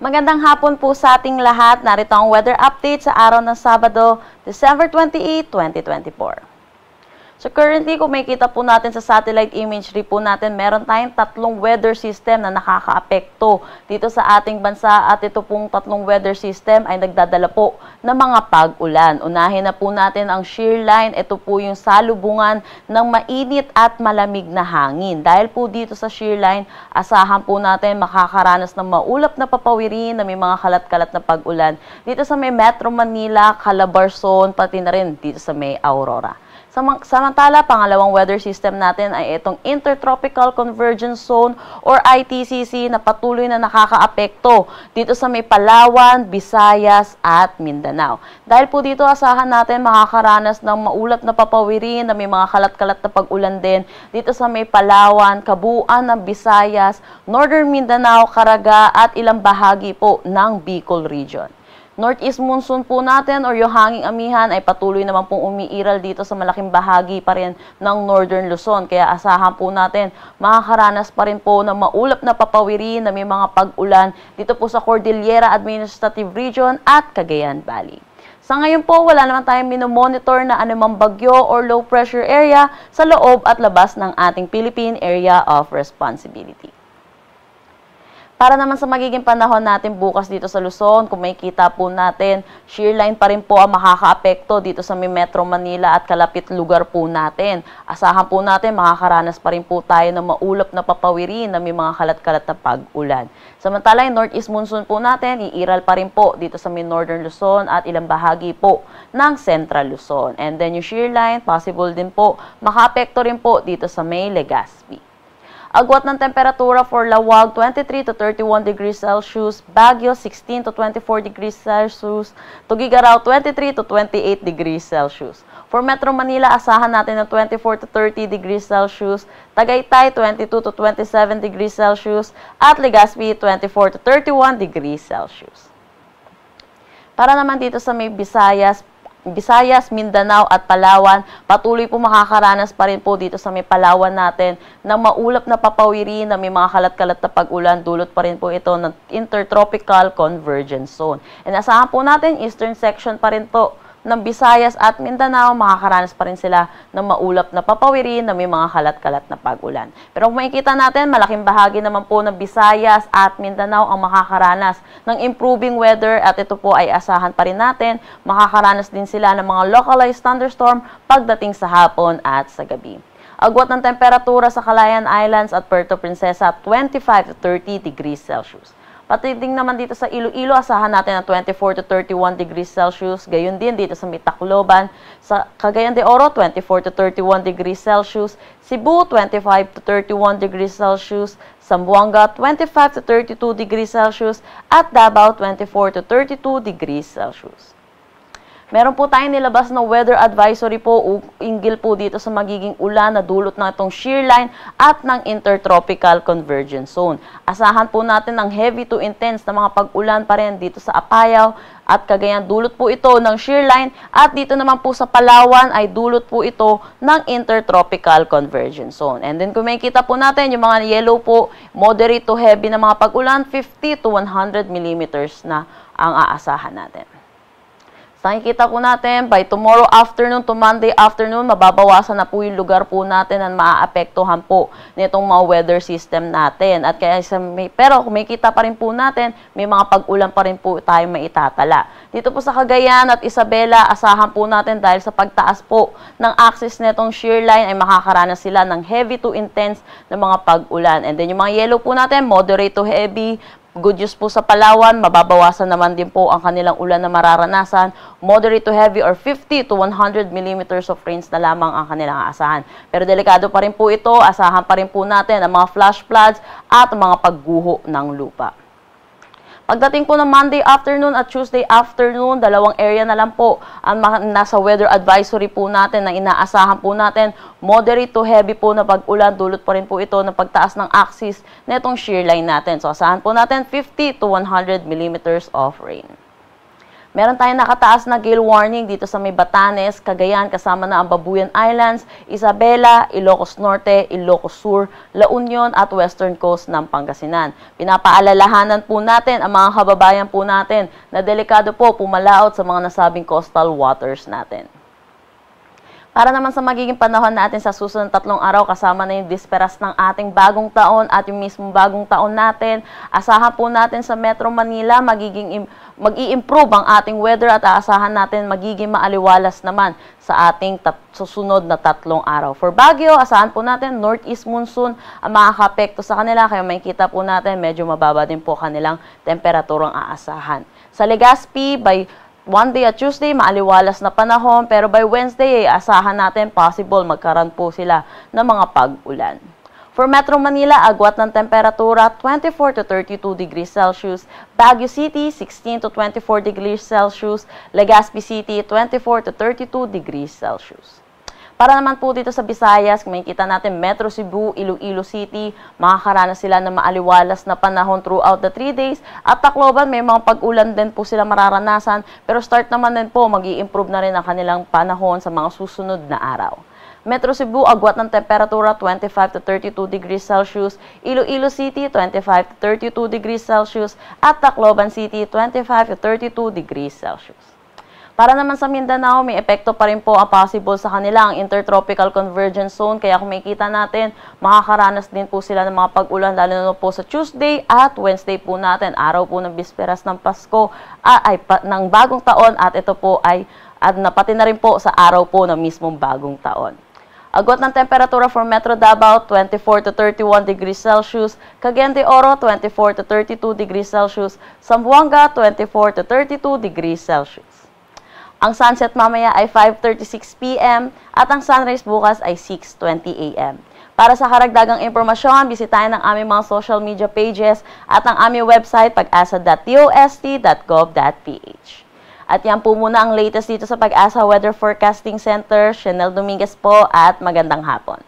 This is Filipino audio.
Magandang hapon po sa ating lahat. Narito ang weather update sa araw ng Sabado, December 28, 2024. So currently, kung makikita po natin sa satellite imagery po natin, meron tayong tatlong weather system na nakakaapekto dito sa ating bansa at ito pong tatlong weather system ay nagdadala po ng mga pag-ulan. Unahin na po natin ang shear line. Ito po yung salubungan ng mainit at malamig na hangin. Dahil po dito sa shear line, asahan po natin makakaranas ng maulap na papawirin na may mga kalat-kalat na pag-ulan dito sa may Metro Manila, Calabarzon, pati na rin dito sa may Aurora. Samantala, pangalawang weather system natin ay itong Intertropical Convergence Zone or ITCZ na patuloy na nakakaapekto dito sa may Palawan, Visayas at Mindanao. Dahil po dito asahan natin makakaranas ng maulap na papawirin na may mga kalat-kalat na pag-ulan din dito sa may Palawan, kabuuan ng Visayas, Northern Mindanao, Caraga at ilang bahagi po ng Bicol Region. Northeast monsoon po natin or yung hanging amihan ay patuloy naman pong umiiral dito sa malaking bahagi pa rin ng Northern Luzon. Kaya asahan po natin makakaranas pa rin po ng maulap na papawirin na may mga pag-ulan dito po sa Cordillera Administrative Region at Cagayan Valley. Sa ngayon po, wala naman tayong minomonitor na anumang bagyo or low pressure area sa loob at labas ng ating Philippine Area of Responsibility. Para naman sa magiging panahon natin bukas dito sa Luzon, kung makikita po natin, shear line pa rin po ang makakaapekto dito sa may Metro Manila at kalapit lugar po natin. Asahan po natin, makakaranas pa rin po tayo ng maulap na papawirin na may mga kalat-kalat na pag-ulan. Samantala, yung northeast monsoon po natin, iiral pa rin po dito sa may Northern Luzon at ilang bahagi po ng Central Luzon. And then yung shear line, possible din po, makaapekto rin po dito sa may Legazpi. Agwat ng temperatura for Lawag, 23 to 31 degrees Celsius, Baguio, 16 to 24 degrees Celsius, Tuguegarao, 23 to 28 degrees Celsius. For Metro Manila, asahan natin ng 24 to 30 degrees Celsius, Tagaytay, 22 to 27 degrees Celsius, at Legazpi, 24 to 31 degrees Celsius. Para naman dito sa may Visayas, Mindanao at Palawan, patuloy po makakaranas pa rin po dito sa may Palawan natin ng maulap na papawirin na may mga kalat-kalat na pag-ulan. Dulot pa rin po ito ng Intertropical Convergence Zone. And asahan po natin, eastern section pa rin po ng Visayas at Mindanao, makakaranas pa rin sila ng maulap na papawirin na may mga kalat-kalat na pag-ulan. Pero kung makikita natin, malaking bahagi naman po ng Visayas at Mindanao ang makakaranas ng improving weather at ito po ay asahan pa rin natin, makakaranas din sila ng mga localized thunderstorm pagdating sa hapon at sa gabi. Agwat ng temperatura sa Calayan Islands at Puerto Princesa, 25 to 30 degrees Celsius. Pati din naman dito sa Iloilo, asahan natin ng 24 to 31 degrees Celsius. Gayon din dito sa Tacloban. Sa Cagayan de Oro, 24 to 31 degrees Celsius. Cebu, 25 to 31 degrees Celsius. Zamboanga, 25 to 32 degrees Celsius. At Davao, 24 to 32 degrees Celsius. Meron po tayong nilabas na weather advisory po hinggil po dito sa magiging ulan na dulot ng itong shear line at ng Intertropical Convergence Zone. Asahan po natin ng heavy to intense na mga pag-ulan pa rin dito sa Apayao at Cagayan. Dulot po ito ng shear line at dito naman po sa Palawan ay dulot po ito ng Intertropical Convergence Zone. And then kung makikita po natin yung mga yellow po, moderate to heavy na mga pag-ulan, 50 to 100 millimeters na ang aasahan natin. Sa nakikita po natin, by tomorrow afternoon to Monday afternoon, mababawasan na po yung lugar po natin na maaapektuhan po nitong mga weather system natin. At kaya pero kung makikita pa rin po natin, may mga pag-ulan pa rin po tayo maitatala. Dito po sa Cagayan at Isabela, asahan po natin dahil sa pagtaas po ng axis nitong shear line ay makakaranas sila ng heavy to intense na mga pag-ulan. And then yung mga yellow po natin, moderate to heavy. Good news po sa Palawan, mababawasan naman din po ang kanilang ulan na mararanasan. Moderate to heavy or 50 to 100 millimeters of rains na lamang ang kanilang aasahan. Pero delikado pa rin po ito, asahan pa rin po natin ang mga flash floods at mga pagguho ng lupa. Pagdating po ng Monday afternoon at Tuesday afternoon, dalawang area na lang po ang nasa weather advisory po natin na inaasahan po natin. Moderate to heavy po na pag-ulan, dulot pa rin po ito ng pagtaas ng axis na itong shear line natin. So asahan po natin 50 to 100 millimeters of rain. Meron tayong nakataas na gale warning dito sa may Batanes, Cagayan, kasama na ang Babuyan Islands, Isabela, Ilocos Norte, Ilocos Sur, La Union at Western Coast ng Pangasinan. Pinapaalalahanan po natin ang mga kababayan po natin na delikado po pumalaot sa mga nasabing coastal waters natin. Para naman sa magiging panahon natin sa susunod 3 araw, kasama na yung disperas ng ating bagong taon at yung mismong bagong taon natin, asahan po natin sa Metro Manila mag-i-improve ang ating weather at aasahan natin magiging maaliwalas naman sa ating susunod na 3 araw. For Baguio, asahan po natin northeast monsoon ang makaka-apekto sa kanila, kaya makikita po natin medyo mababa din po kanilang temperaturang aasahan. Sa Legazpi, by Monday at Tuesday, maaliwalas na panahon, pero by Wednesday, asahan natin possible magkaroon po sila ng mga pag-ulan. For Metro Manila, agwat ng temperatura 24 to 32 degrees Celsius, Baguio City 16 to 24 degrees Celsius, Legazpi City 24 to 32 degrees Celsius. Para naman po dito sa Visayas, makikita natin Metro Cebu, Iloilo City, makakaranas sila ng maaliwalas na panahon throughout the 3 days. At Tacloban, may mga pag-ulan din po sila mararanasan, pero start naman din po, mag-i-improve na rin ang kanilang panahon sa mga susunod na araw. Metro Cebu, agwat ng temperatura 25 to 32 degrees Celsius, Iloilo City 25 to 32 degrees Celsius, at Tacloban City 25 to 32 degrees Celsius. Para naman sa Mindanao, may epekto pa rin po ang possible sa kanila ang Intertropical Convergence Zone. Kaya kung makikita natin, makakaranas din po sila ng mga pag-ulan lalo na po sa Tuesday at Wednesday po natin. Araw po ng bisperas ng Pasko ng bagong taon at ito po ay pati na rin po sa araw po ng mismong bagong taon. Agwat ng temperatura for Metro Davao, 24 to 31 degrees Celsius, Cagayan de Oro, 24 to 32 degrees Celsius, Zamboanga, 24 to 32 degrees Celsius. Ang sunset mamaya ay 5:36 p.m. at ang sunrise bukas ay 6:20 a.m. Para sa karagdagang impormasyon, bisitahin ang aming mga social media pages at ang aming website pag-asa.dost.gov.ph. At yan po muna ang latest dito sa Pag-asa Weather Forecasting Center. Chanel Dominguez po at magandang hapon.